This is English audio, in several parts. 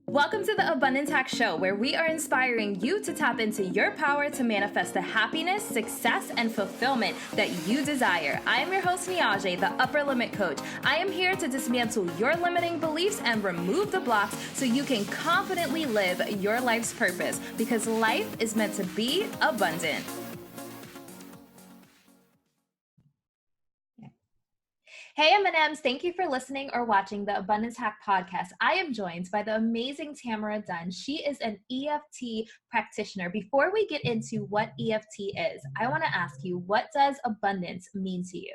Welcome to the Abundance Hack Show, where we are inspiring you to tap into your power to manifest the happiness, success, and fulfillment that you desire. I am your host, Niajae, the Upper Limit Coach. I am here to dismantle your limiting beliefs and remove the blocks so you can confidently live your life's purpose, because life is meant to be abundant. Hey M&Ms, thank you for listening or watching the Abundance Hack podcast. I am joined by the amazing Tamara Donn. She is an EFT practitioner. Before we get into what EFT is, I want to ask you, what does abundance mean to you?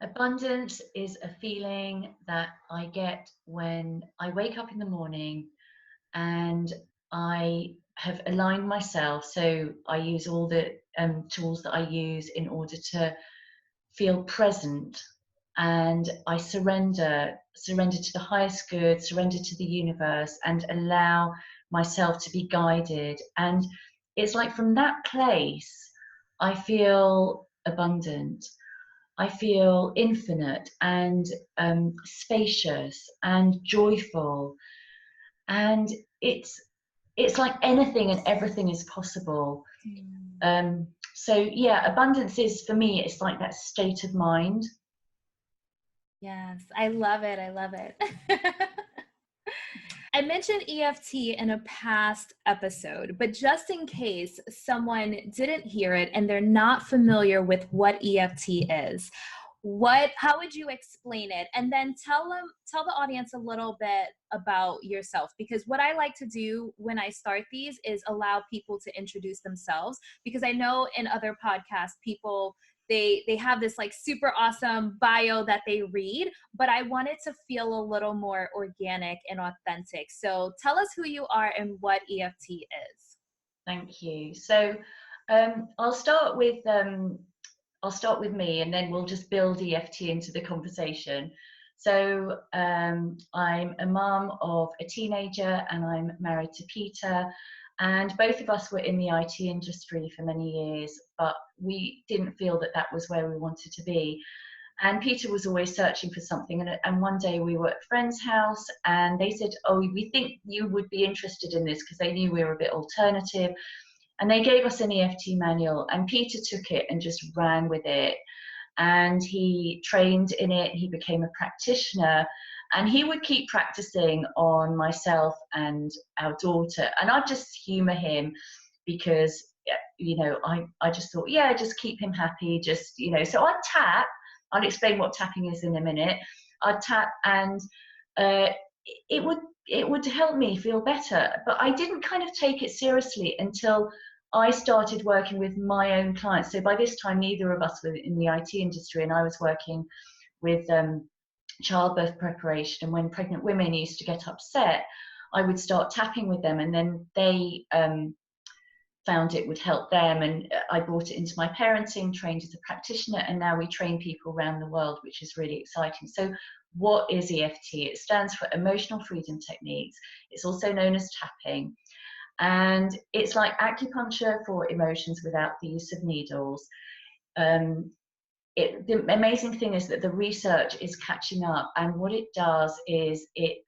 Abundance is a feeling that I get when I wake up in the morning and I have aligned myself. So I use all the tools that I use in order to feel present, and I surrender to the highest good, surrender to the universe, and allow myself to be guided. And it's like from that place, I feel abundant. I feel infinite and spacious and joyful, and it's like anything and everything is possible. So yeah, abundance is, for me, it's like that state of mind. Yes, I love it. I love it. I mentioned EFT in a past episode, but just in case someone didn't hear it and they're not familiar with what EFT is, how would you explain it? And then tell the audience a little bit about yourself, because what I like to do when I start these is allow people to introduce themselves, because I know in other podcasts people they have this like super awesome bio that they read, but I want it to feel a little more organic and authentic. So tell us who you are and what EFT is. Thank you. So I'll start with me, and then we'll just build EFT into the conversation. So I'm a mum of a teenager, and I'm married to Peter. And both of us were in the IT industry for many years, but we didn't feel that that was where we wanted to be. And Peter was always searching for something. And one day we were at a friend's house, and they said, "Oh, we think you would be interested in this," because they knew we were a bit alternative. And they gave us an EFT manual, and Peter took it and just ran with it. And he trained in it, he became a practitioner, and he would keep practicing on myself and our daughter. And I'd just humor him because, I just thought, yeah, just keep him happy, So I'd tap. I'll explain what tapping is in a minute. I'd tap, and it would help me feel better. But I didn't kind of take it seriously until I started working with my own clients. So by this time, neither of us were in the IT industry, and I was working with childbirth preparation. And when pregnant women used to get upset, I would start tapping with them, and then they found it would help them. And I brought it into my parenting, trained as a practitioner, and now we train people around the world, which is really exciting. So what is EFT? It stands for Emotional Freedom Techniques. It's also known as tapping. And it's like acupuncture for emotions without the use of needles. The amazing thing is that the research is catching up, and what it does is it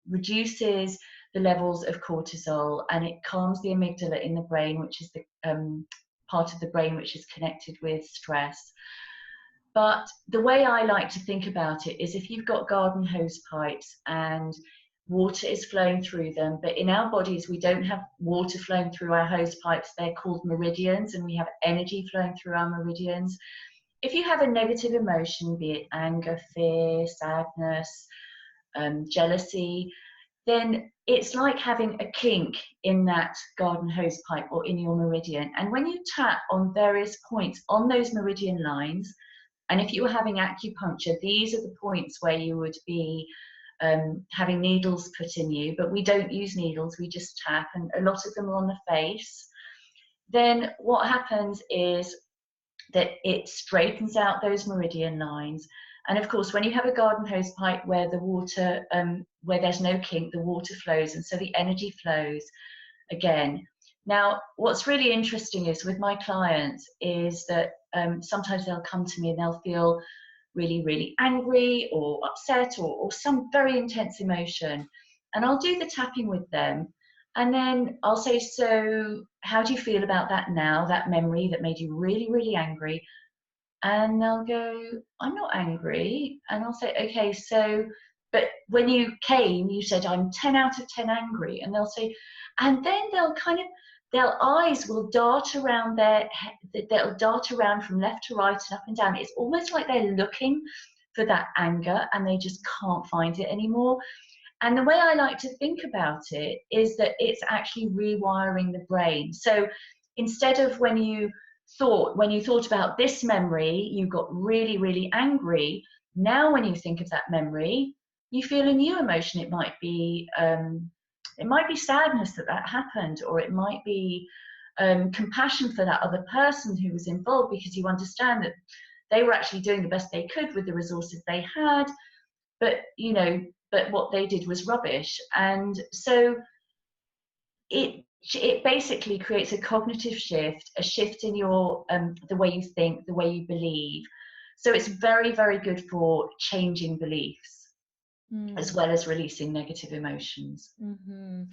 reduces the levels of cortisol, and it calms the amygdala in the brain, which is the part of the brain which is connected with stress. But the way I like to think about it is, if you've got garden hose pipes and water is flowing through them, but in our bodies we don't have water flowing through our hose pipes. They're called meridians, and we have energy flowing through our meridians. If you have a negative emotion, be it anger, fear, sadness, jealousy, then it's like having a kink in that garden hose pipe or in your meridian. And when you tap on various points on those meridian lines, and if you were having acupuncture, these are the points where you would be having needles put in you, but we don't use needles, we just tap, and a lot of them are on the face. Then what happens is that it straightens out those meridian lines. And of course, when you have a garden hose pipe where the water, where there's no kink, the water flows, and so the energy flows again. Now, what's really interesting is with my clients is that sometimes they'll come to me and they'll feel really, really angry or upset or some very intense emotion. And I'll do the tapping with them. And then I'll say, so how do you feel about that now, that memory that made you really, really angry? And they'll go, I'm not angry. And I'll say, okay, so, but when you came, you said, I'm 10 out of 10 angry. And they'll say, and then they'll kind of, their eyes will dart around they'll dart around from left to right and up and down. It's almost like they're looking for that anger and they just can't find it anymore. And the way I like to think about it is that it's actually rewiring the brain. So instead of when you thought about this memory, you got really, really angry. Now, when you think of that memory, you feel a new emotion. It might be sadness that happened, or it might be compassion for that other person who was involved, because you understand that they were actually doing the best they could with the resources they had, but what they did was rubbish. And so it basically creates a cognitive shift, a shift in your the way you think, the way you believe. So it's very, very good for changing beliefs as well as releasing negative emotions. Mm-hmm.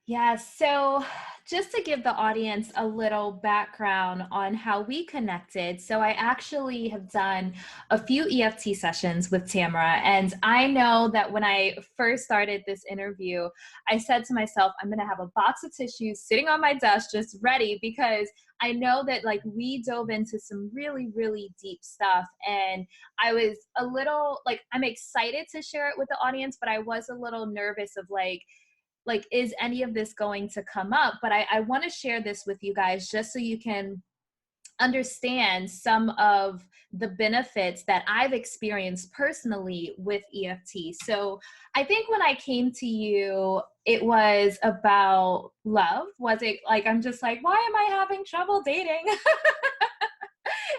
Yeah, so just to give the audience a little background on how we connected. So I actually have done a few EFT sessions with Tamara, and I know that when I first started this interview, I said to myself, I'm going to have a box of tissues sitting on my desk just ready, because I know that like we dove into some really, really deep stuff, and I was a little like, I'm excited to share it with the audience, but I was a little nervous of like, is any of this going to come up? But I want to share this with you guys just so you can understand some of the benefits that I've experienced personally with EFT. So I think when I came to you, it was about love. Was it like, I'm just like, why am I having trouble dating?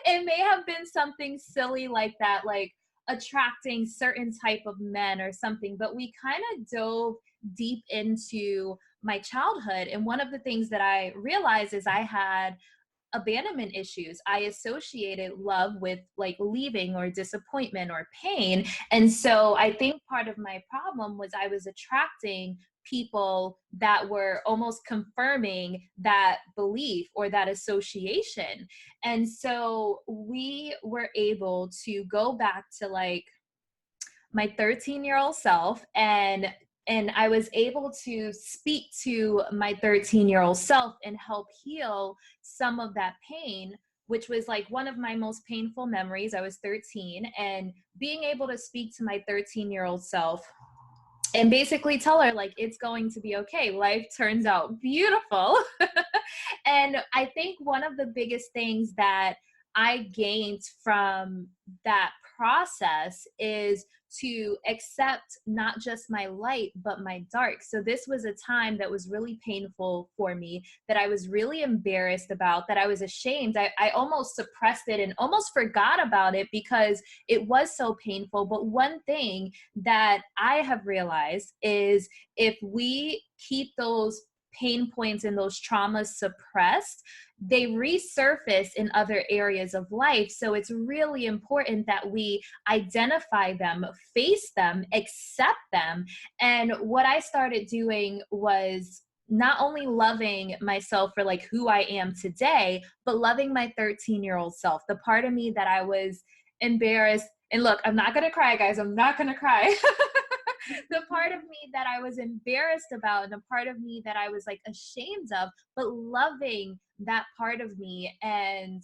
It may have been something silly like that, like attracting certain type of men or something, but we kind of dove deep into my childhood. And one of the things that I realized is I had abandonment issues. I associated love with like leaving or disappointment or pain. And so I think part of my problem was I was attracting people that were almost confirming that belief or that association. And so we were able to go back to like my 13-year-old self, and I was able to speak to my 13-year-old self and help heal some of that pain, which was like one of my most painful memories. I was 13, and being able to speak to my 13-year-old self and basically tell her like, it's going to be okay. Life turns out beautiful. And I think one of the biggest things that I gained from that process is to accept not just my light, but my dark. So this was a time that was really painful for me, that I was really embarrassed about, that I was ashamed. I almost suppressed it and almost forgot about it because it was so painful. But one thing that I have realized is if we keep those pain points and those traumas suppressed, they resurface in other areas of life. So it's really important that we identify them, face them, accept them. And what I started doing was not only loving myself for like who I am today, but loving my 13-year-old self, the part of me that I was embarrassed. And look, I'm not going to cry, guys. I'm not going to cry. The part of me that I was embarrassed about, and the part of me that I was like ashamed of, but loving that part of me and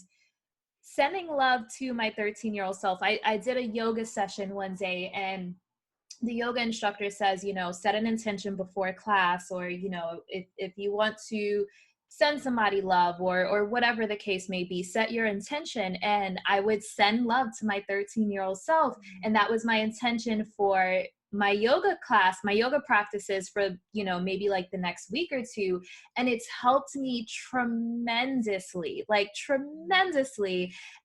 sending love to my 13-year-old self. I did a yoga session one day, and the yoga instructor says, set an intention before class, or, if you want to send somebody love or whatever the case may be, set your intention. And I would send love to my 13-year-old self. And that was my intention for my yoga class, my yoga practices for, maybe like the next week or two. And it's helped me tremendously.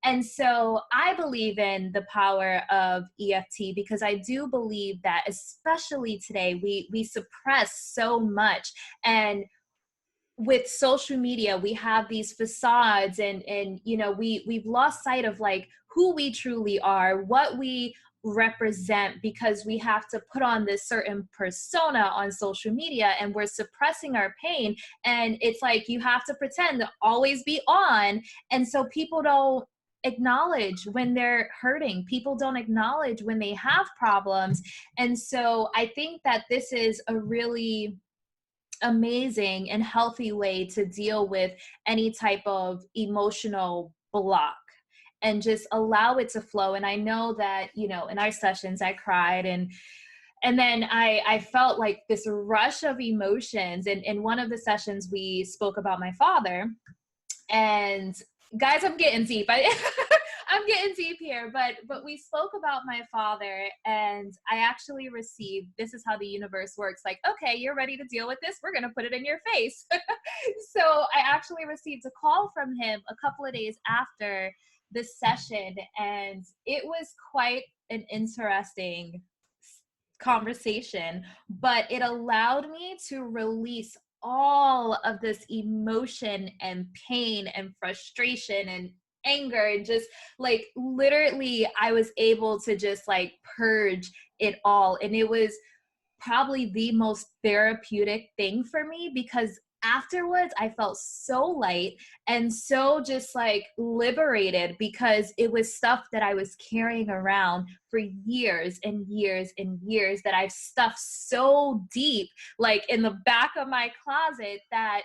And so I believe in the power of EFT, because I do believe that especially today, we suppress so much. And with social media, we have these facades, and you know, we've lost sight of like who we truly are, what we represent, because we have to put on this certain persona on social media, and we're suppressing our pain. And it's like you have to pretend to always be on, and so people don't acknowledge when they're hurting, people don't acknowledge when they have problems. And so I think that this is a really amazing and healthy way to deal with any type of emotional block, and just allow it to flow. And I know that, you know, in our sessions I cried, and then I felt like this rush of emotions. And in one of the sessions we spoke about my father. And guys, I'm getting deep. I'm getting deep here, but we spoke about my father, and I actually received, this is how the universe works, like, okay, you're ready to deal with this, we're going to put it in your face. So I actually received a call from him a couple of days after the session, and it was quite an interesting conversation, but it allowed me to release all of this emotion and pain and frustration and anger, and just like literally I was able to just like purge it all. And it was probably the most therapeutic thing for me, because afterwards I felt so light and so just like liberated, because it was stuff that I was carrying around for years and years and years, that I've stuffed so deep, like in the back of my closet, that,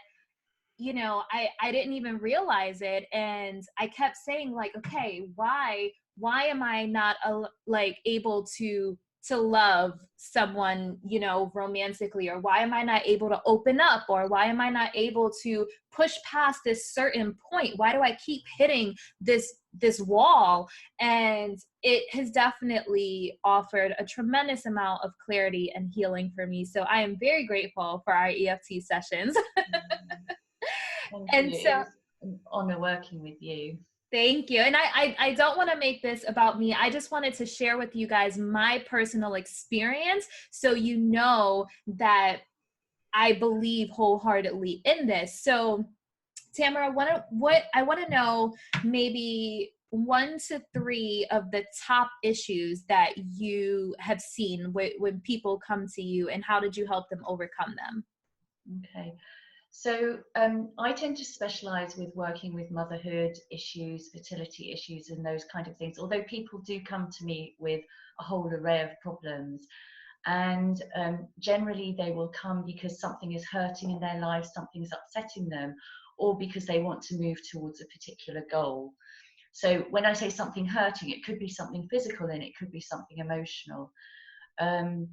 you know, I didn't even realize it. And I kept saying like, okay, why am I not like able to love someone, you know, romantically? Or why am I not able to open up? Or why am I not able to push past this certain point? Why do I keep hitting this wall? And it has definitely offered a tremendous amount of clarity and healing for me. So I am very grateful for our EFT sessions. Thank And you. so It was an honor working with you. thank you. And I don't want to make this about me. I just wanted to share with you guys my personal experience, so you know that I believe wholeheartedly in this. So Tamara, what I want to know, maybe 1 to 3 of the top issues that you have seen when people come to you, and how did you help them overcome them? Okay. So I tend to specialize with working with motherhood issues, fertility issues, and those kind of things, although people do come to me with a whole array of problems. And generally they will come because something is hurting in their life, something is upsetting them, or because they want to move towards a particular goal. So when I say something hurting, it could be something physical and it could be something emotional. Um,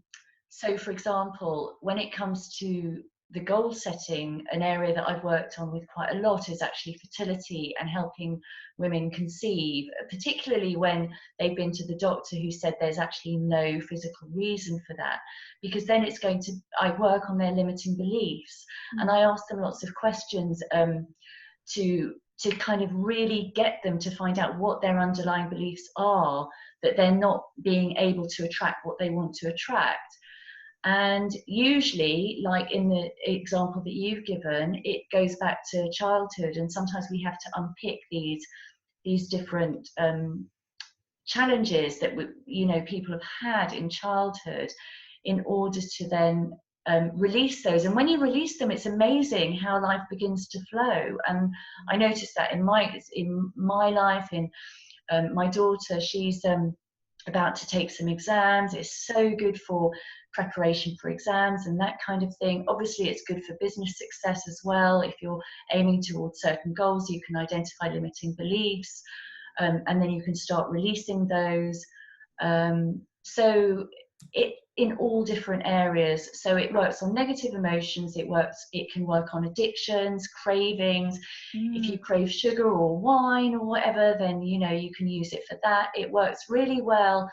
so for example, when it comes to the goal setting, an area that I've worked on with quite a lot is actually fertility and helping women conceive, particularly when they've been to the doctor who said there's actually no physical reason for that, because then it's going to, I work on their limiting beliefs. And I ask them lots of questions to kind of really get them to find out what their underlying beliefs are, that they're not being able to attract what they want to attract. And usually, like in the example that you've given, it goes back to childhood, and sometimes we have to unpick these different challenges that people have had in childhood, in order to then release those. And when you release them, it's amazing how life begins to flow. And I noticed that in my life, in my daughter, she's about to take some exams. It's so good for preparation for exams and that kind of thing. Obviously, it's good for business success as well. If you're aiming towards certain goals, you can identify limiting beliefs, and then you can start releasing those. So it in all different areas. So it works on negative emotions. It can work on addictions, cravings. If you crave sugar or wine or whatever, then you can use it for that. It works really well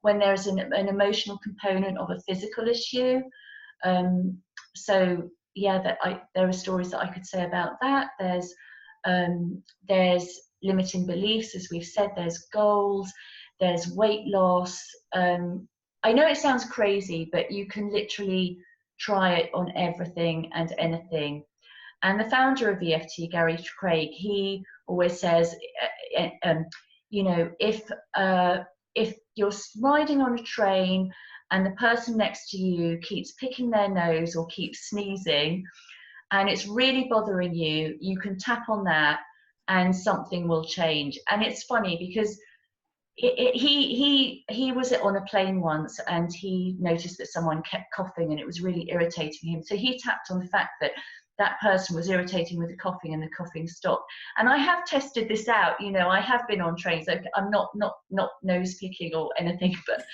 when there's an emotional component of a physical issue. So yeah, there are stories that I could say about that. There's limiting beliefs, as we've said. There's goals. There's weight loss. I know it sounds crazy, but you can literally try it on everything and anything. And the founder of EFT, Gary Craig, he always says, you know, if you're riding on a train and the person next to you keeps picking their nose or keeps sneezing and it's really bothering you, you can tap on that and something will change. And it's funny because he was on a plane once and he noticed that someone kept coughing and it was really irritating him. So he tapped on the fact that that person was irritating with the coughing and the coughing stopped. And I have tested this out, you know, I have been on trains. I'm not nose picking or anything, but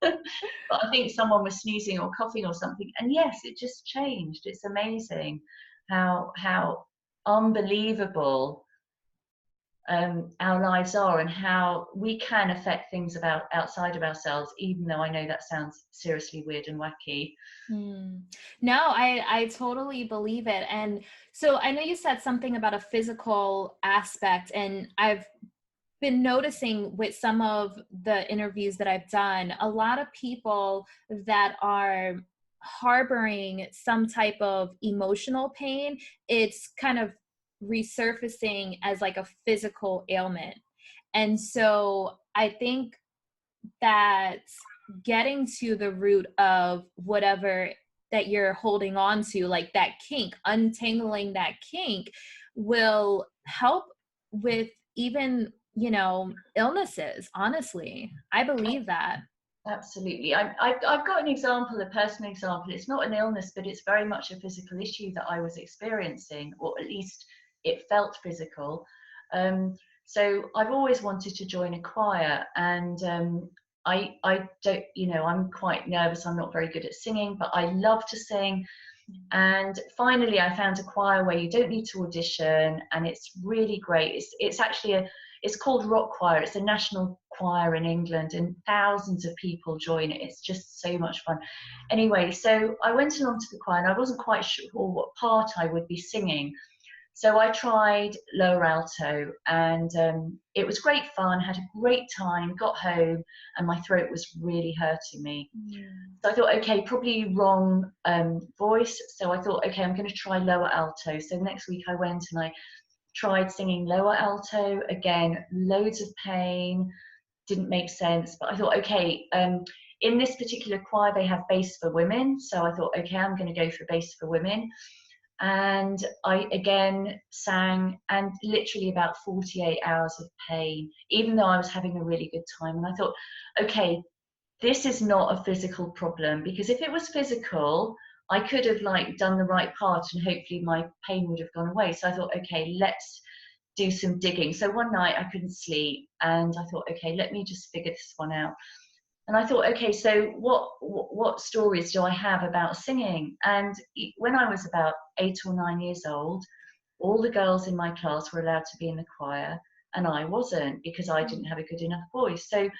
I think someone was sneezing or coughing or something, and yes, it just changed. It's amazing how unbelievable our lives are and how we can affect things about outside of ourselves, even though I know that sounds seriously weird and wacky. No, I totally believe it. And so I know you said something about a physical aspect, and I've been noticing with some of the interviews that I've done, a lot of people that are harboring some type of emotional pain, it's kind of resurfacing as like a physical ailment. And so I think that getting to the root of whatever that you're holding on to, like that kink, untangling that kink will help with even, you know, illnesses. Honestly, I believe that. Absolutely. I've got an example, a personal example. It's not an illness, but it's very much a physical issue that I was experiencing, or at least it felt physical. So I've always wanted to join a choir, and I don't, you know, I'm quite nervous. I'm not very good at singing, but I love to sing. And finally, I found a choir where you don't need to audition, and it's really great. It's actually it's called Rock Choir. It's a national choir in England, and thousands of people join it. It's just so much fun. Anyway, so I went along to the choir, and I wasn't quite sure what part I would be singing. So I tried lower alto, and it was great fun, had a great time, got home, and my throat was really hurting me. So I thought, okay, probably wrong voice. So I thought, okay, I'm going to try lower alto. So next week I went and I tried singing lower alto. Again, loads of pain, didn't make sense. But I thought, okay, in this particular choir, they have bass for women. So I thought, okay, I'm going to go for bass for women. And I again sang, and literally about 48 hours of pain, even though I was having a really good time. And I thought, okay, this is not a physical problem, because if it was physical, I could have like done the right part and hopefully my pain would have gone away. So I thought, okay, let's do some digging. So one night I couldn't sleep, and I thought, okay, let me just figure this one out. And I thought, okay, so what stories do I have about singing? And when I was about 8 or 9 years old, all the girls in my class were allowed to be in the choir, and I wasn't, because I didn't have a good enough voice. So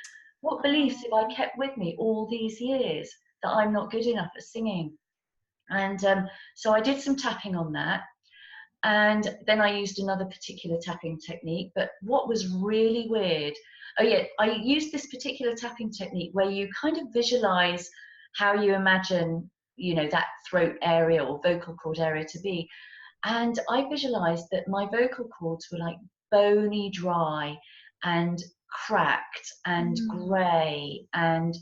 what beliefs have I kept with me all these years that I'm not good enough at singing? And so I did some tapping on that. And then I used another particular tapping technique. But what was really weird, oh yeah, I used this particular tapping technique where you kind of visualize how you imagine, you know, that throat area or vocal cord area to be. And I visualized that my vocal cords were like bony dry and cracked and grey and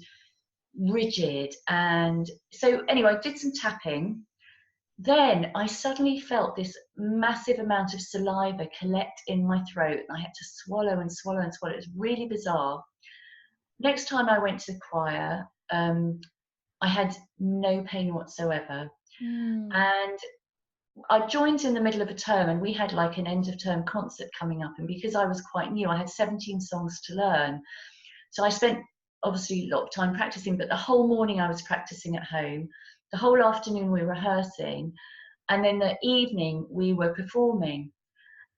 rigid. And so anyway, I did some tapping. Then I suddenly felt this massive amount of saliva collect in my throat, and I had to swallow and swallow and swallow. It was really bizarre. Next time I went to the choir, I had no pain whatsoever. And I joined in the middle of a term, and we had like an end of term concert coming up. And because I was quite new, I had 17 songs to learn. So I spent obviously a lot of time practicing, but the whole morning I was practicing at home. The whole afternoon we were rehearsing, and then the evening we were performing.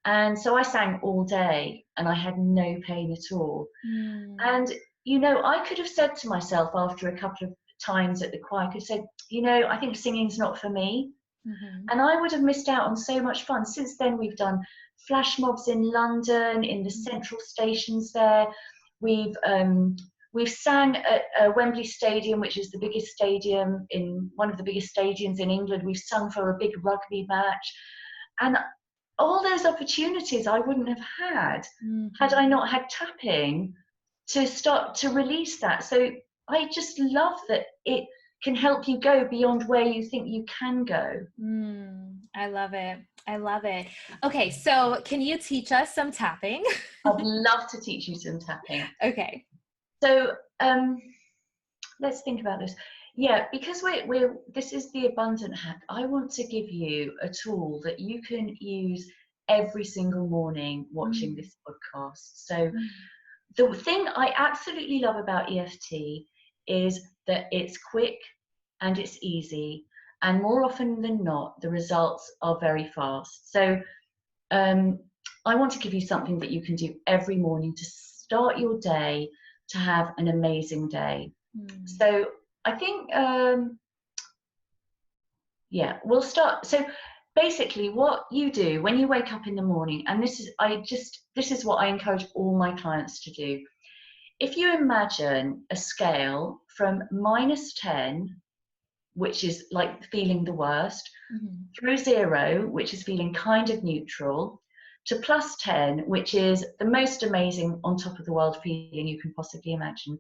And so I sang all day, and I had no pain at all. And, you know, I could have said to myself after a couple of times at the choir, I could have said, you know, I think singing's not for me. And I would have missed out on so much fun. Since then, we've done flash mobs in London, in the central stations there. We've We've sang at Wembley Stadium, which is the biggest stadium in one of the biggest stadiums in England. We've sung for a big rugby match, and all those opportunities I wouldn't have had had I not had tapping to start to release that. So I just love that it can help you go beyond where you think you can go. I love it. I love it. Okay, so can you teach us some tapping? I'd love to teach you some tapping. Okay. So let's think about this. Yeah, because this is the abundant hack. I want to give you a tool that you can use every single morning watching this podcast. So the thing I absolutely love about EFT is that it's quick and it's easy, and more often than not, the results are very fast. So I want to give you something that you can do every morning to start your day, to have an amazing day. So I think, yeah, we'll start. So basically what you do when you wake up in the morning, and this is what I encourage all my clients to do. If you imagine a scale from -10, which is like feeling the worst, through 0, which is feeling kind of neutral, to +10, which is the most amazing on top of the world feeling you can possibly imagine,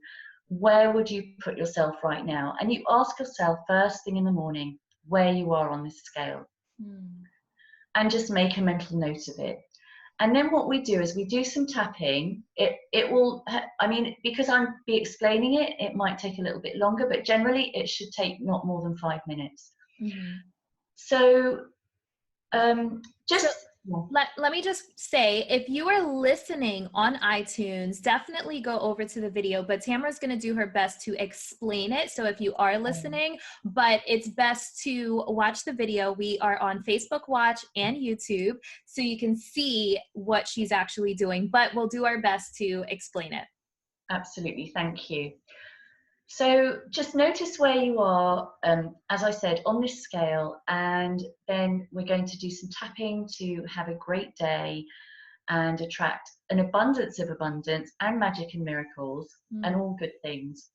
where would you put yourself right now? And you ask yourself first thing in the morning where you are on this scale, and just make a mental note of it. And then what we do is we do some tapping. It will, I mean, because I'm be explaining it, it might take a little bit longer, but generally it should take not more than 5 minutes. So let me just say, if you are listening on iTunes, definitely go over to the video, but Tamara's going to do her best to explain it. So if you are listening, but it's best to watch the video. We are on Facebook Watch and YouTube, so you can see what she's actually doing, but we'll do our best to explain it. Absolutely. Thank you. So just notice where you are, as I said, on this scale, and then we're going to do some tapping to have a great day and attract an abundance of abundance and magic and miracles and all good things.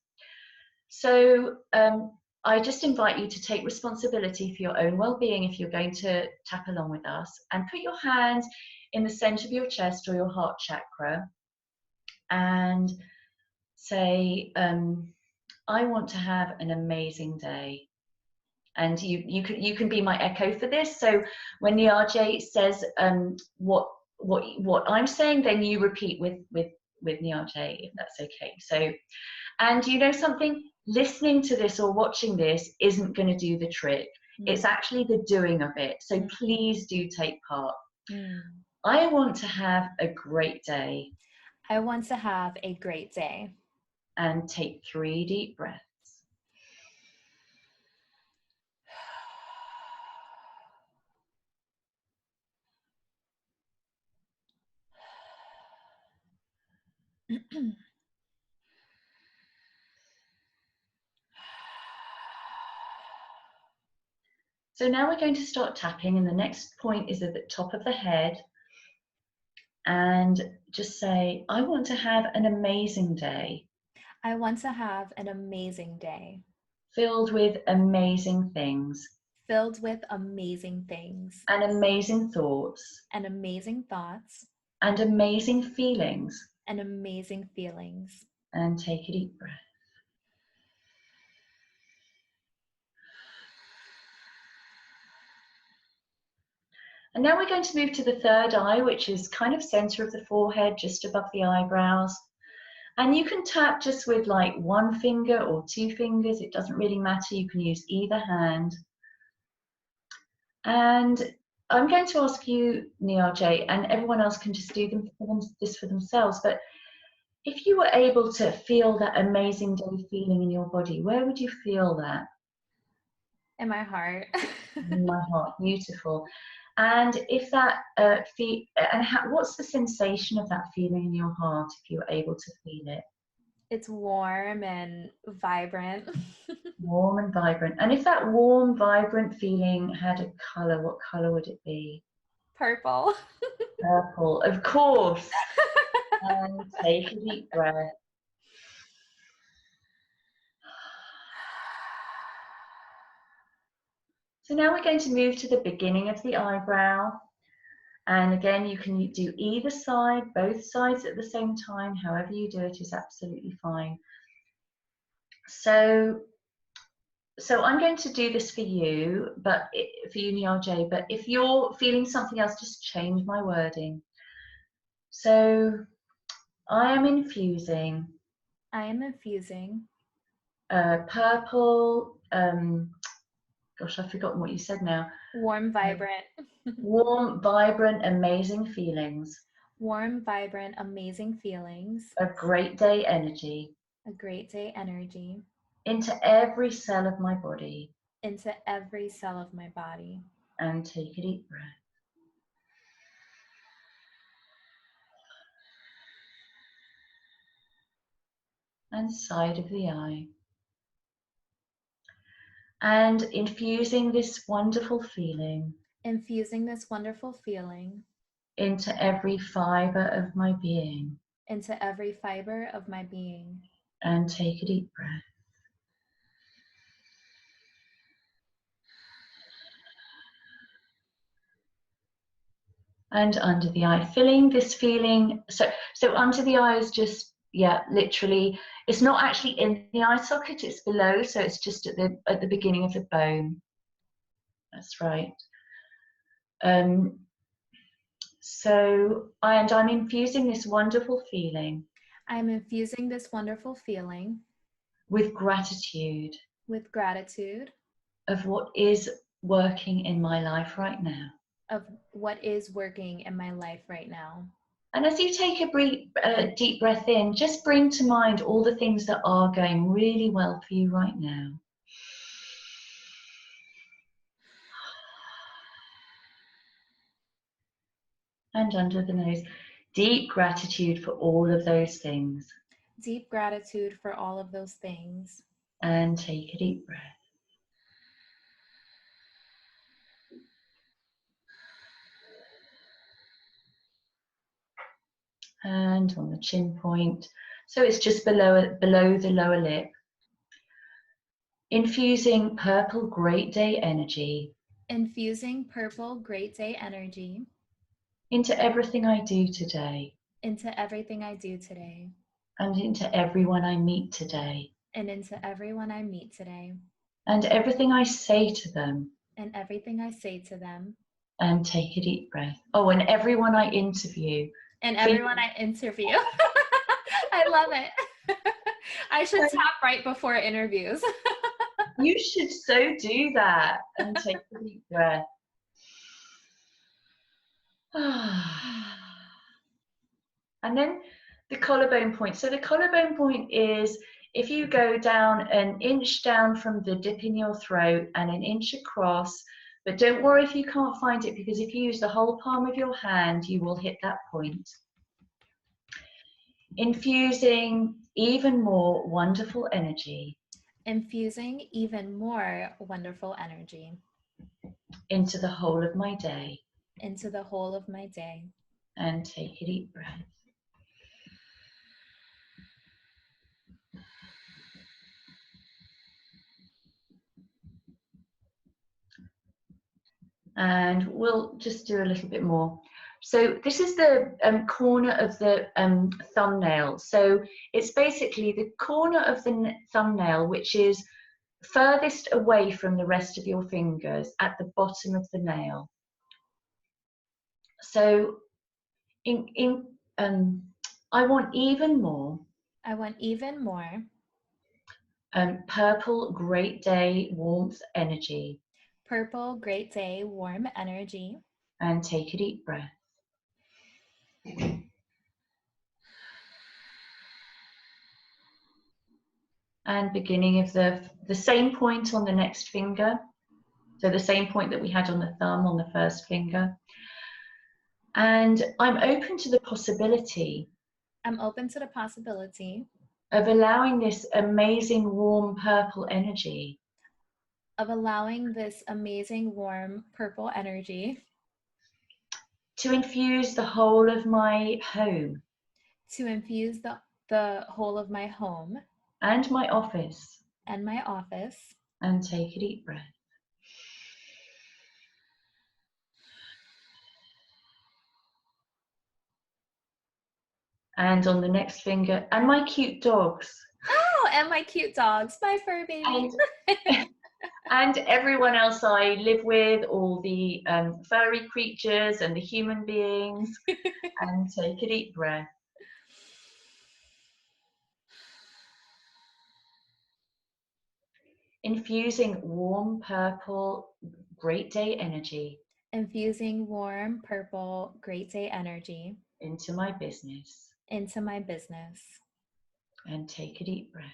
So I just invite you to take responsibility for your own well-being if you're going to tap along with us, and put your hands in the center of your chest or your heart chakra and say, I want to have an amazing day. And you can be my echo for this. So when Niajae says what I'm saying, then you repeat with Niajae, if that's okay. So, and you know something, listening to this or watching this isn't going to do the trick. It's actually the doing of it. So please do take part. I want to have a great day. I want to have a great day. And take 3 deep breaths. So now we're going to start tapping, and the next point is at the top of the head. And just say, I want to have an amazing day. I want to have an amazing day. Filled with amazing things. Filled with amazing things. And amazing thoughts. And amazing thoughts. And amazing feelings. And amazing feelings. And take a deep breath. And now we're going to move to the third eye, which is kind of center of the forehead, just above the eyebrows. And you can tap just with like 1 finger or 2 fingers. It doesn't really matter. You can use either hand. And I'm going to ask you, Niajae, and everyone else can just do this for themselves, but if you were able to feel that amazing day feeling in your body, where would you feel that? In my heart. In my heart. Beautiful. And if that what's the sensation of that feeling in your heart if you were able to feel it? It's warm and vibrant. Warm and vibrant. And if that warm, vibrant feeling had a color, what color would it be? Purple. Purple, of course. And take a deep breath. So now we're going to move to the beginning of the eyebrow. And again, you can do either side, both sides at the same time. However you do it is absolutely fine. So I'm going to do this for you, for you, Niajae, but if you're feeling something else, just change my wording. So I am infusing. I am infusing. Purple, gosh, I've forgotten what you said now. Warm, vibrant. Warm, vibrant, amazing feelings. Warm, vibrant, amazing feelings. A great day energy. A great day energy. Into every cell of my body. Into every cell of my body. And take a deep breath. And side of the eye. And infusing this wonderful feeling. Infusing this wonderful feeling. Into every fiber of my being. Into every fiber of my being. And take a deep breath. And under the eye, filling this feeling. So under the eye is just, yeah, literally, it's not actually in the eye socket, it's below, so it's just at the beginning of the bone. That's right. I'm infusing this wonderful feeling. I'm infusing this wonderful feeling. With gratitude. With gratitude. Of what is working in my life right now. Of what is working in my life right now. And as you take a deep breath in, just bring to mind all the things that are going really well for you right now. And under the nose, deep gratitude for all of those things. Deep gratitude for all of those things. And take a deep breath. And on the chin point, so it's just below the lower lip. Infusing purple great day energy. Infusing purple great day energy. Into everything I do today. Into everything I do today. And into everyone I meet today. And into everyone I meet today. And everything I say to them. And everything I say to them. And take a deep breath. Oh, and everyone I interview. And everyone I interview. I love it. I should tap right before interviews. You should so do that. And take a deep breath. And then the collarbone point. So the collarbone point is if you go down an inch down from the dip in your throat and an inch across, but don't worry if you can't find it, because if you use the whole palm of your hand, you will hit that point. Infusing even more wonderful energy. Infusing even more wonderful energy. Into the whole of my day. Into the whole of my day. And take a deep breath. And we'll just do a little bit more. So this is the corner of the thumbnail. So it's basically the corner of the thumbnail which is furthest away from the rest of your fingers at the bottom of the nail. So I want even more. I want even more. Purple great day warmth energy. Purple great day warm energy. And take a deep breath. And beginning of the same point on the next finger. So the same point that we had on the thumb on the first finger. And I'm open to the possibility. I'm open to the possibility. Of allowing this amazing warm purple energy. Of allowing this amazing warm purple energy. To infuse the whole of my home. To infuse the whole of my home. And my office. And my office. And take a deep breath. And on the next finger, and my cute dogs. Oh, and my cute dogs, my fur baby. And everyone else I live with, all the furry creatures and the human beings. And take a deep breath. Infusing warm purple great day energy. Infusing warm purple great day energy Into my business. into my business. And take a deep breath.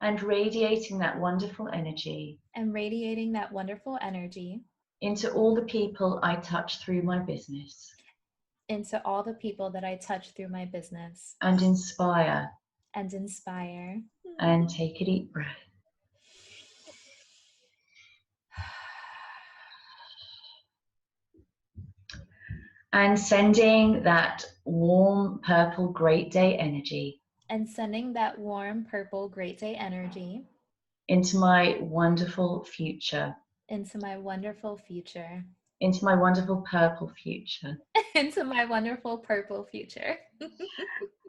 And radiating that wonderful energy. And radiating that wonderful energy into all the people I touch through my business. into all the people that I touch through my business. And inspire. And inspire. And take a deep breath. And sending that warm purple great day energy. And sending that warm purple great day energy into my wonderful future. Into my wonderful future. Into my wonderful purple future. Into my wonderful purple future.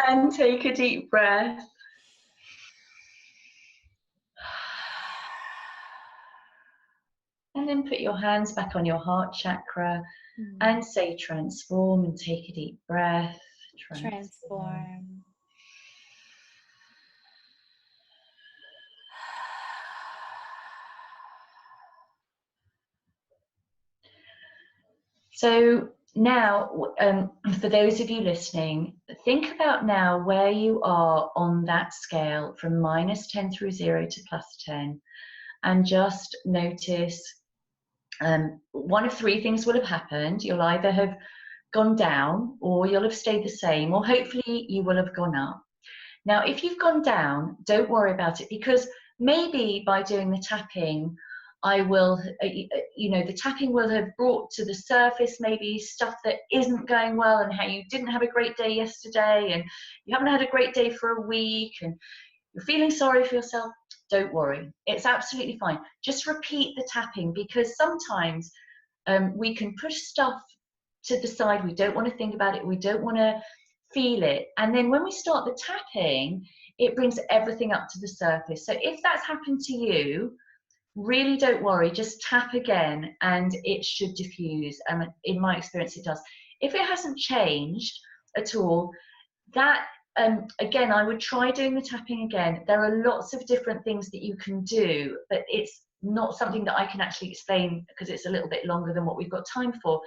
And take a deep breath. And then put your hands back on your heart chakra and say transform, and take a deep breath. Transform. So now, for those of you listening, think about now where you are on that scale from -10 through 0 to +10, and just notice one of three things will have happened. You'll either have gone down, or you'll have stayed the same, or hopefully you will have gone up. Now, if you've gone down, don't worry about it, because maybe by doing the tapping, I will, the tapping will have brought to the surface maybe stuff that isn't going well, and how you didn't have a great day yesterday, and you haven't had a great day for a week, and you're feeling sorry for yourself. Don't worry, it's absolutely fine. Just repeat the tapping, because sometimes we can push stuff to the side. We don't want to think about it. We don't want to feel it. And then when we start the tapping, it brings everything up to the surface. So if that's happened to you, really don't worry, just tap again and it should diffuse. And in my experience, it does. If it hasn't changed at all, that again, I would try doing the tapping again. There are lots of different things that you can do, but it's not something that I can actually explain because it's a little bit longer than what we've got time for.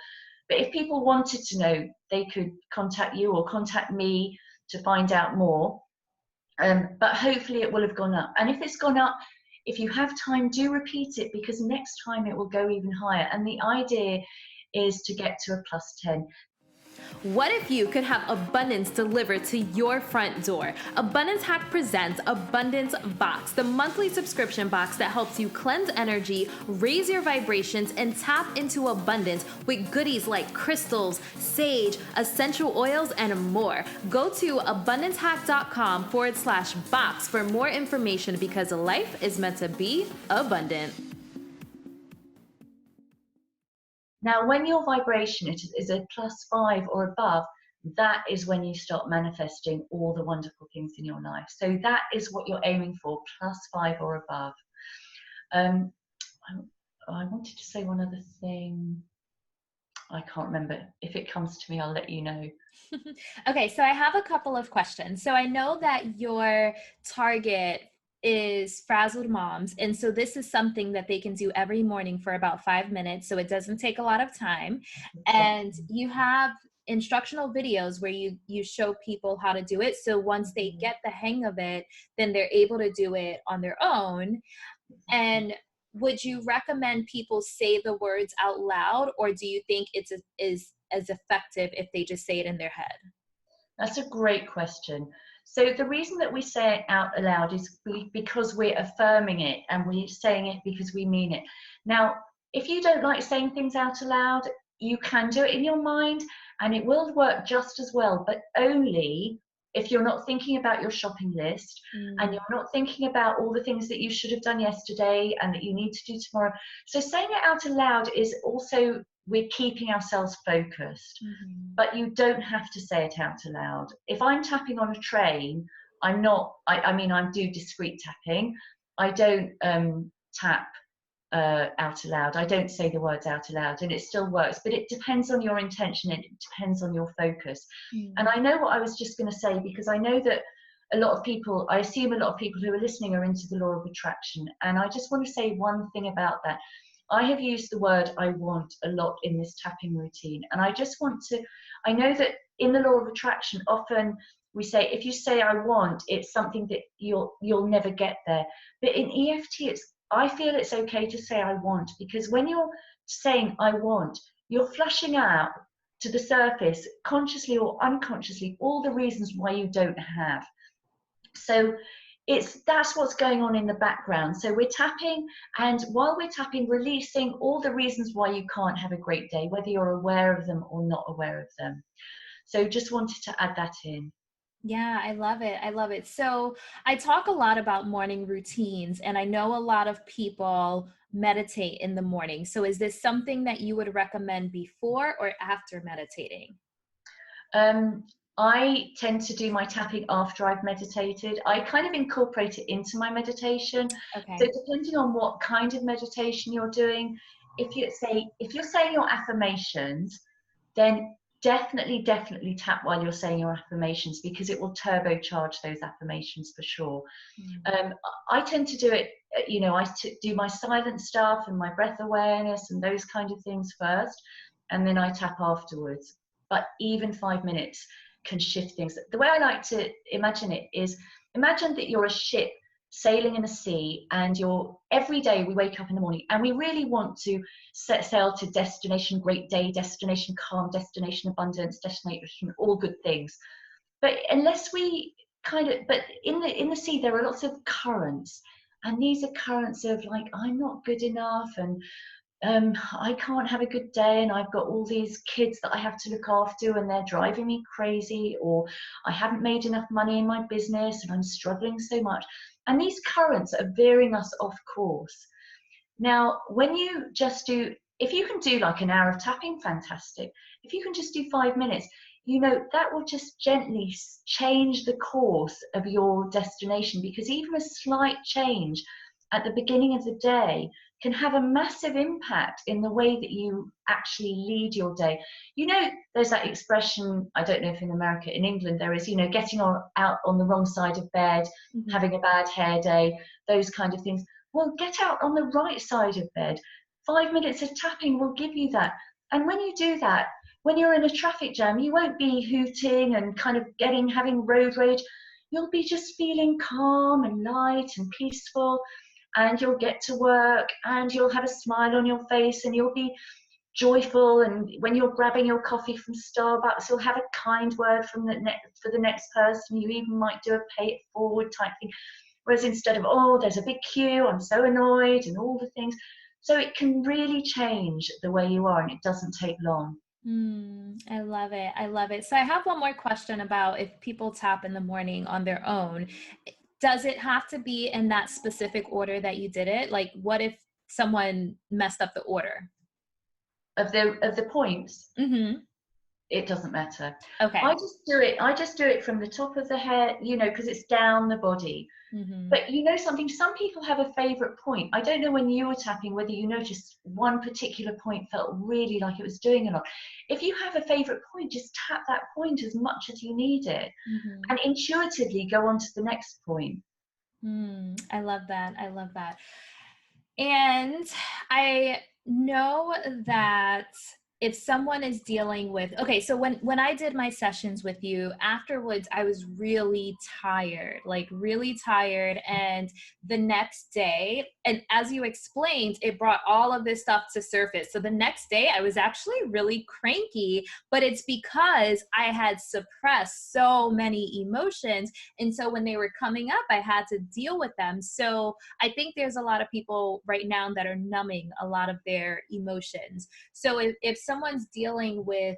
But if people wanted to know, they could contact you or contact me to find out more. But hopefully it will have gone up. And if it's gone up, if you have time, do repeat it, because next time it will go even higher. And the idea is to get to a +10. What if you could have abundance delivered to your front door? Abundance Hack presents Abundance Box, the monthly subscription box that helps you cleanse energy, raise your vibrations, and tap into abundance with goodies like crystals, sage, essential oils, and more. Go to abundancehack.com/box for more information, because life is meant to be abundant. Now, when your vibration is a +5 or above, that is when you start manifesting all the wonderful things in your life. So that is what you're aiming for, +5 or above. I wanted to say one other thing. I can't remember. If it comes to me, I'll let you know. Okay, so I have a couple of questions. So I know that your target is frazzled moms, and so this is something that they can do every morning for about 5 minutes, so it doesn't take a lot of time. And you have instructional videos where you show people how to do it, so once they get the hang of it, then they're able to do it on their own. And would you recommend people say the words out loud, or do you think it's is as effective if they just say it in their head? That's a great question. So the reason that we say it out aloud is because we're affirming it, and we're saying it because we mean it. Now, if you don't like saying things out aloud, you can do it in your mind and it will work just as well, but only if you're not thinking about your shopping list and you're not thinking about all the things that you should have done yesterday and that you need to do tomorrow. So saying it out aloud is also, we're keeping ourselves focused, but you don't have to say it out aloud. If I'm tapping on a train, I'm not, I mean, I do discreet tapping. I don't tap out aloud. I don't say the words out aloud, and it still works, but it depends on your intention, it depends on your focus. And I know what I was just going to say, because I know that a lot of people, I assume a lot of people who are listening are into the law of attraction, and I just want to say one thing about that. I have used the word I want a lot in this tapping routine, and I just want to, I know that in the law of attraction often we say, if you say I want, it's something that you'll never get there. But in EFT, I feel it's okay to say I want, because when you're saying I want, you're flashing out to the surface, consciously or unconsciously, all the reasons why you don't have. So that's what's going on in the background. So we're tapping, and while we're tapping, releasing all the reasons why you can't have a great day, whether you're aware of them or not aware of them. So just wanted to add that in. Yeah, I love it. I love it. So I talk a lot about morning routines, and I know a lot of people meditate in the morning. So is this something that you would recommend before or after meditating? I tend to do my tapping after I've meditated. I kind of incorporate it into my meditation. Okay. So depending on what kind of meditation you're doing, if you're saying your affirmations, then definitely tap while you're saying your affirmations, because it will turbocharge those affirmations for sure. I tend to do it, do my silent stuff and my breath awareness and those kind of things first, and then I tap afterwards. But even 5 minutes can shift things. The way I like to imagine it is, imagine that you're a ship sailing in a sea, and every day we wake up in the morning and we really want to set sail to destination great day, destination calm, destination abundance, destination all good things. But unless we but in the sea there are lots of currents, and these are currents of like, I'm not good enough, and I can't have a good day, and I've got all these kids that I have to look after and they're driving me crazy, or I haven't made enough money in my business and I'm struggling so much. And these currents are veering us off course. Now, when you just if you can do like an hour of tapping, fantastic. If you can just do 5 minutes, that will just gently change the course of your destination, because even a slight change at the beginning of the day can have a massive impact in the way that you actually lead your day. There's that expression, I don't know if in America, in England there is, getting out on the wrong side of bed, having a bad hair day, those kind of things. Well, get out on the right side of bed. 5 minutes of tapping will give you that. And when you do that, when you're in a traffic jam, you won't be hooting and kind of having road rage. You'll be just feeling calm and light and peaceful, and you'll get to work and you'll have a smile on your face and you'll be joyful. And when you're grabbing your coffee from Starbucks, you'll have a kind word for the next person. You even might do a pay it forward type thing. Whereas instead of, oh, there's a big queue, I'm so annoyed, and all the things. So it can really change the way you are, and it doesn't take long. I love it. I love it. So I have one more question about if people tap in the morning on their own. Does it have to be in that specific order that you did it? Like, what if someone messed up the order? Of the points? It doesn't matter. Okay. I just do it from the top of the head, because it's down the body. But something, some people have a favorite point. I don't know when you were tapping whether you noticed one particular point felt really like it was doing a lot. If you have a favorite point, just tap that point as much as you need it, and intuitively go on to the next point. I love that. I love that. And I know that if someone is dealing with, okay, so when I did my sessions with you afterwards, I was really tired, and the next day, and as you explained, it brought all of this stuff to surface. So the next day I was actually really cranky, but it's because I had suppressed so many emotions. And so when they were coming up, I had to deal with them. So I think there's a lot of people right now that are numbing a lot of their emotions. So if someone's dealing with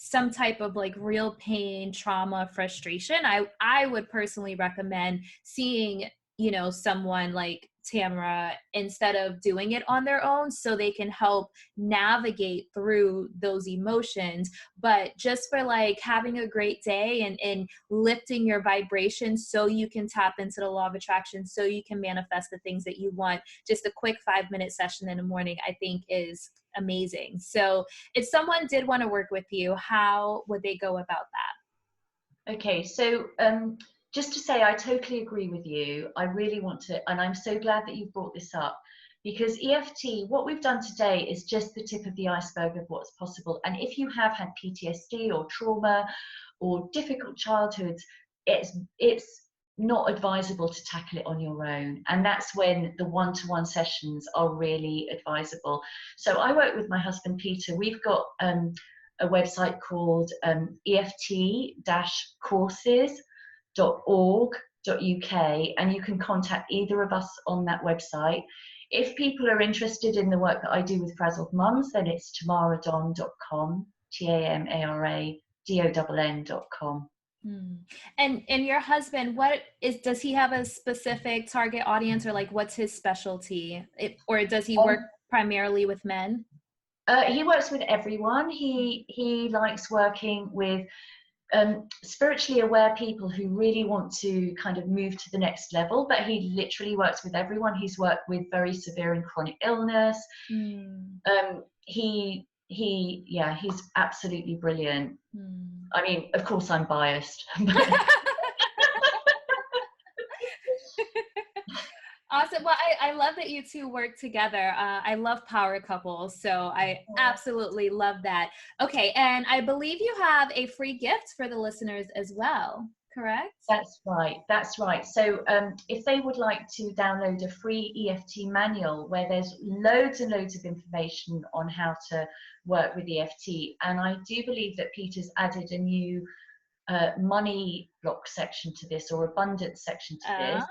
some type of like real pain, trauma, frustration, I would personally recommend seeing, you know, someone like Tamara instead of doing it on their own, so they can help navigate through those emotions. But just for like having a great day and lifting your vibration so you can tap into the law of attraction, so you can manifest the things that you want, just a quick 5-minute session in the morning, I think is amazing. So if someone did want to work with you, how would they go about that? Okay, so just to say, I totally agree with you. I really want to, and I'm so glad that you brought this up, because EFT, what we've done today is just the tip of the iceberg of what's possible. And if you have had PTSD or trauma or difficult childhoods, it's not advisable to tackle it on your own. And that's when the one-to-one sessions are really advisable. So I work with my husband, Peter. We've got a website called EFT-courses.org.uk, and you can contact either of us on that website. If people are interested in the work that I do with frazzled mums, then it's tamaradonn.com, TAMARADONN.com. And your husband, does he have a specific target audience, or like what's his specialty, or does he work primarily with men? He works with everyone. He likes working with spiritually aware people who really want to kind of move to the next level, but he literally works with everyone. He's worked with very severe and chronic illness. He's absolutely brilliant. I mean, of course I'm biased. Awesome. Well, I love that you two work together. I love power couples, so I absolutely love that. Okay, and I believe you have a free gift for the listeners as well, correct? That's right. That's right. So if they would like to download a free EFT manual where there's loads and loads of information on how to work with EFT, and I do believe that Peter's added a new money block section to this, or abundance section to this,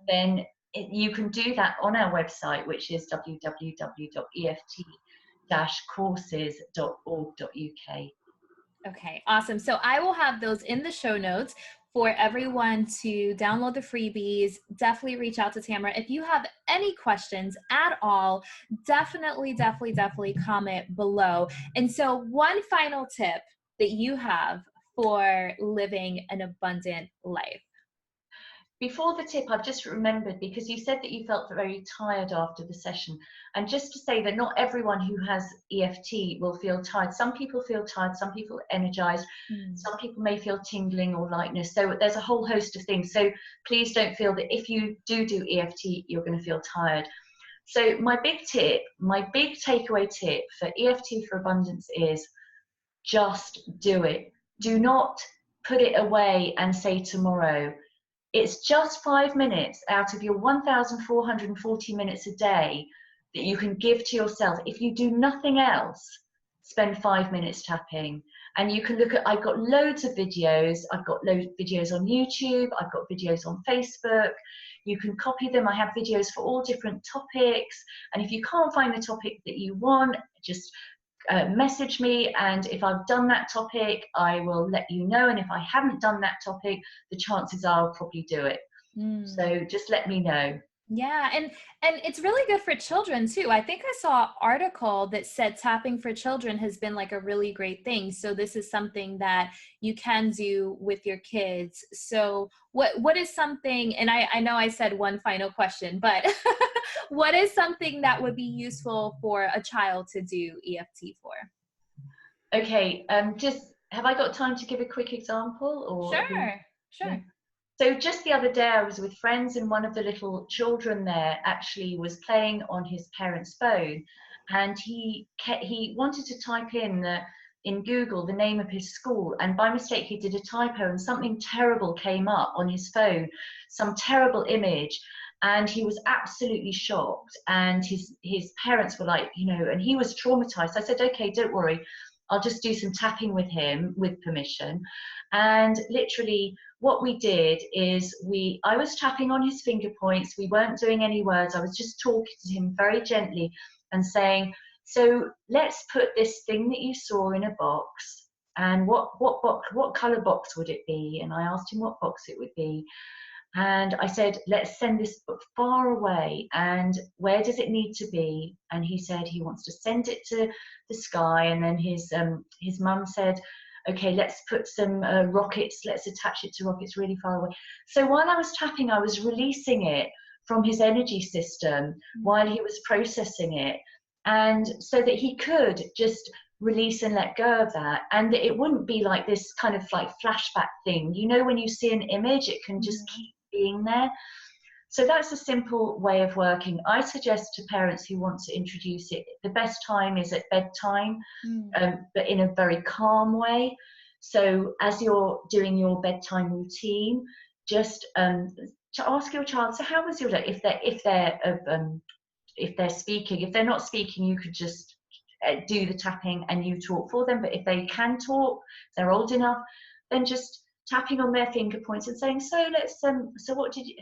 then you can do that on our website, which is www.eft-courses.org.uk. Okay, awesome. So I will have those in the show notes for everyone to download the freebies. Definitely reach out to Tamara. If you have any questions at all, definitely comment below. And so one final tip that you have for living an abundant life. Before the tip, I've just remembered, because you said that you felt very tired after the session, and just to say that not everyone who has EFT will feel tired. Some people feel tired, some people energized, some people may feel tingling or lightness. So there's a whole host of things. So please don't feel that if you do EFT, you're going to feel tired. So my big takeaway tip for EFT for abundance is just do it. Do not put it away and say tomorrow. It's just 5 minutes out of your 1,440 minutes a day that you can give to yourself. If you do nothing else, spend 5 minutes tapping. And you can look at, I've got loads of videos. I've got loads of videos on YouTube. I've got videos on Facebook. You can copy them. I have videos for all different topics. And if you can't find the topic that you want, just message me, and if I've done that topic, I will let you know, and if I haven't done that topic, the chances are I'll probably do it. So just let me know. Yeah, and it's really good for children too. I think I saw an article that said tapping for children has been like a really great thing. So this is something that you can do with your kids. So what is something, and I know I said one final question, but what is something that would be useful for a child to do EFT for? Okay, just have I got time to give a quick example? Or Sure. Yeah. So just the other day I was with friends, and one of the little children there actually was playing on his parents' phone, and he wanted to type in Google the name of his school, and by mistake he did a typo, and something terrible came up on his phone, some terrible image, and he was absolutely shocked, and his parents were like, and he was traumatized. I said, okay, don't worry, I'll just do some tapping with him with permission. And literally what we did is I was tapping on his finger points. We weren't doing any words. I was just talking to him very gently and saying, so let's put this thing that you saw in a box, And what color box would it be? And I asked him what box it would be. And I said, let's send this book far away. And where does it need to be? And he said he wants to send it to the sky. And then his mum said, okay, let's put some rockets, let's attach it to rockets really far away. So while I was tapping, I was releasing it from his energy system while he was processing it. And so that he could just release and let go of that, and it wouldn't be like this kind of like flashback thing, you know, when you see an image it can just keep being there. So that's a simple way of working. I suggest to parents who want to introduce it, the best time is at bedtime, but in a very calm way. So as you're doing your bedtime routine, just to ask your child, so how was your day? If they're speaking, if they're not speaking, you could just do the tapping and you talk for them. But if they can talk, they're old enough, then just tapping on their finger points and saying, so let's so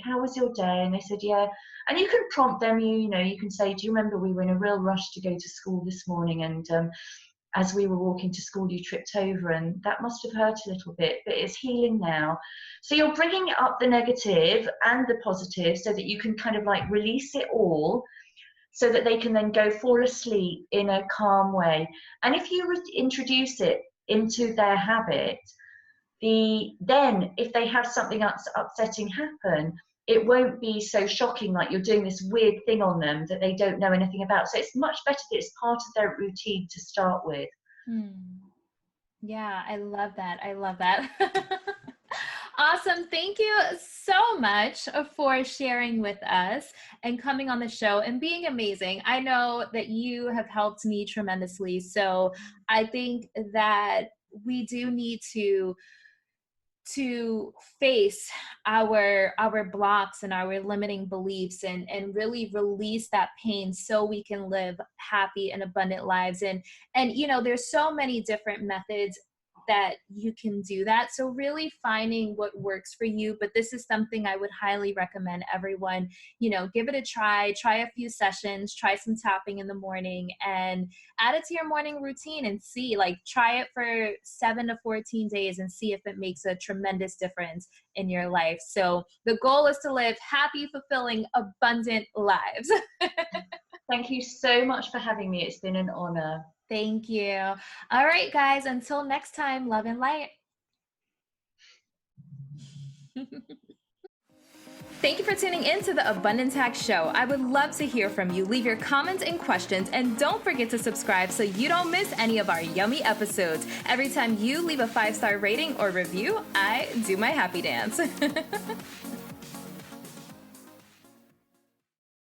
how was your day? And they said, yeah. And you can prompt them, you know, you can say, do you remember we were in a real rush to go to school this morning, and as we were walking to school you tripped over, and that must have hurt a little bit, but it's healing now. So you're bringing up the negative and the positive so that you can kind of like release it all, so that they can then go fall asleep in a calm way. And if you introduce it into their habit, then if they have something upsetting happen, it won't be so shocking, like you're doing this weird thing on them that they don't know anything about. So it's much better that it's part of their routine to start with. Yeah, I love that. I love that. Awesome. Thank you so much for sharing with us and coming on the show and being amazing. I know that you have helped me tremendously. So I think that we do need to face our blocks and our limiting beliefs and really release that pain so we can live happy and abundant lives. And you know, there's so many different methods that you can do that. So really finding what works for you. But this is something I would highly recommend everyone, you know, give it a try a few sessions, try some tapping in the morning and add it to your morning routine and see, like, try it for 7 to 14 days and see if it makes a tremendous difference in your life. So the goal is to live happy, fulfilling, abundant lives. Thank you so much for having me. It's been an honor. Thank you. All right, guys, until next time, love and light. Thank you for tuning in to the Abundance Hack Show. I would love to hear from you. Leave your comments and questions, and don't forget to subscribe so you don't miss any of our yummy episodes. Every time you leave a 5-star rating or review, I do my happy dance.